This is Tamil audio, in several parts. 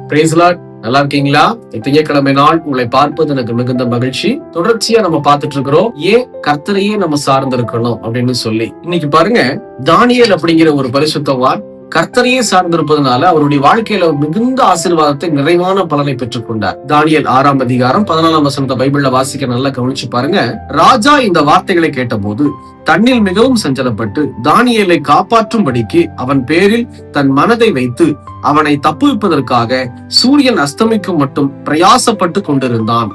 Price Lord. நல்லா இருக்கீங்களா? திங்கட்கிழமை நாள் உங்களை பார்ப்பது எனக்கு மிகுந்த மகிழ்ச்சி. தொடர்ச்சியா நம்ம பார்த்துட்டு இருக்கிறோம் ஏன் கர்த்தரையே நம்ம சார்ந்து இருக்கணும் அப்படின்னு சொல்லி. இன்னைக்கு பாருங்க, தானியேல் அப்படிங்கிற ஒரு பரிசுத்தவான் கர்த்தரையே சார்ந்திருப்பதனால அவருடைய வாழ்க்கையில மிகுந்த ஆசீர்வாதத்தை, நிறைவான பலனை பெற்றுக் கொண்டார். தானியேல் 6ஆம் அதிகாரம் 14ஆம் வசனத்தை பைபிள்ல வாசிக்க நல்லா கவனிச்சு பாருங்க. ராஜா இந்த வார்த்தைகளை கேட்டபோது தன்னில் மிகவும் சஞ்சலப்பட்டு தானியேலை காப்பாற்றும்படிக்கு அவன் பேரில் தன் மனதை வைத்து அவனை தப்புவிப்பதற்காக சூரியன் அஸ்தமிக்கும் மட்டும் பிரயாசப்பட்டு கொண்டிருந்தான்.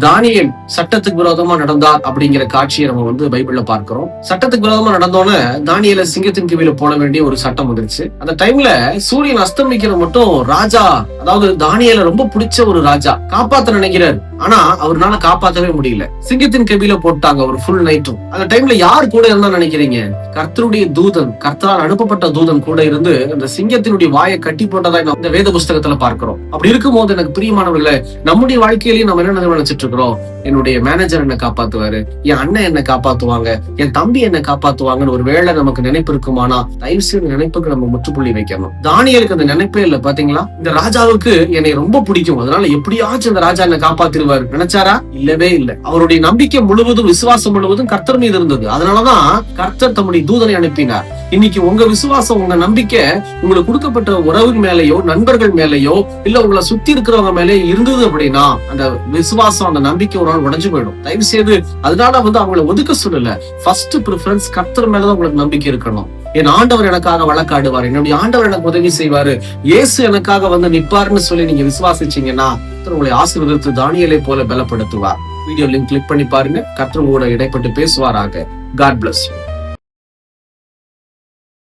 தானியேல் சட்டத்துக்கு விரோதமா நடந்தார் அப்படிங்கிற காட்சியை நம்ம பைபிள்ல பார்க்கிறோம். சட்டத்துக்கு விரோதமா நடந்தோன்னு தானியேல சிங்கத்தின் கீழ போட வேண்டிய ஒரு சட்டம் வந்துருச்சு. அந்த டைம்ல சூரியன் அஸ்தமிக்கிற மட்டும் ராஜா, அதாவது தானியேல ரொம்ப பிடிச்ச ஒரு ராஜா, காப்பாத்த நினைக்கிறார். ஆனா அவர்னால காப்பாற்றவே முடியல. சிங்கத்தின் கபில போட்டாங்க ஒரு ஃபுல் நைட்டும். அந்த டைம்ல யார் கூட இருந்தா நினைக்கிறீங்க? கர்த்தருடைய தூதன், கர்த்தரால் அனுப்பப்பட்ட தூதன் கூட இருந்து அந்த சிங்கத்தினுடைய வாயை கட்டி போட்டதா இந்த வேத புஸ்தகத்துல பார்க்கிறோம். அப்படி இருக்கும் போது எனக்கு பிரியமானவர்களே, நம்முடைய வாழ்க்கையிலேயே நம்ம என்ன நினைச்சிட்டு இருக்கிறோம்? என்னுடைய மேனேஜர் என்ன காப்பாத்துவாரு, என் அண்ணன் என்ன காப்பாத்துவாங்க, என் தம்பி என்ன காப்பாத்துவாங்கன்னு ஒரு வேளை நமக்கு நினைப்பு இருக்குமானா தயவு செய்து நினைப்புக்கு நம்ம முற்றுப்புள்ளி வைக்கணும். தானியேலுக்கு அந்த நினைப்பே இல்ல. பாத்தீங்களா, இந்த ராஜாவுக்கு என்னை ரொம்ப பிடிக்கும், அதனால எப்படியாச்சும் இந்த ராஜா என்ன காப்பாத்திருவாரு நினைச்சாரா? இல்லவே இல்லை. அவருடைய நம்பிக்கை முழுவதும், விசுவாசம் முழுவதும் கர்த்தர் மீது இருந்தது. அதனாலதான் கர்த்தர் தம்முடைய தூதனை அனுப்பினார். இன்னைக்கு உங்க விசுவாசம், உங்க நம்பிக்கை உங்களுக்கு கொடுக்கப்பட்ட உறவு மேலேயோ, நண்பர்கள் மேலேயோ, இல்ல உங்களை சுத்தி இருக்கிறவங்க மேலே இருந்தது அப்படின்னா அந்த விசுவாசம், அந்த நம்பிக்கை ஒரு நாள் உடைஞ்சு போயிடும். தயவு செய்து அதனால அவங்களை ஒதுக்க சொல்லல. ஃபர்ஸ்ட் ப்ரிஃபரன்ஸ் கர்த்தர் மேலதான் உங்களுக்கு நம்பிக்கை இருக்கணும். என் ஆண்டவர் எனக்காக வழக்காடுவார், என்னுடைய ஆண்டவர் எனக்கு உதவி செய்வாரு, இயேசு எனக்காக நிப்பாருன்னு சொல்லி நீங்க விசுவாசிச்சீங்கன்னா உங்களை ஆசீர்வதித்து தானியேலை போல பலப்படுத்துவார். வீடியோ லிங்க் கிளிக் பண்ணி பாருங்க. கர்த்தர் உங்களோட இடைப்பட்டு பேசுவாராக. God bless you.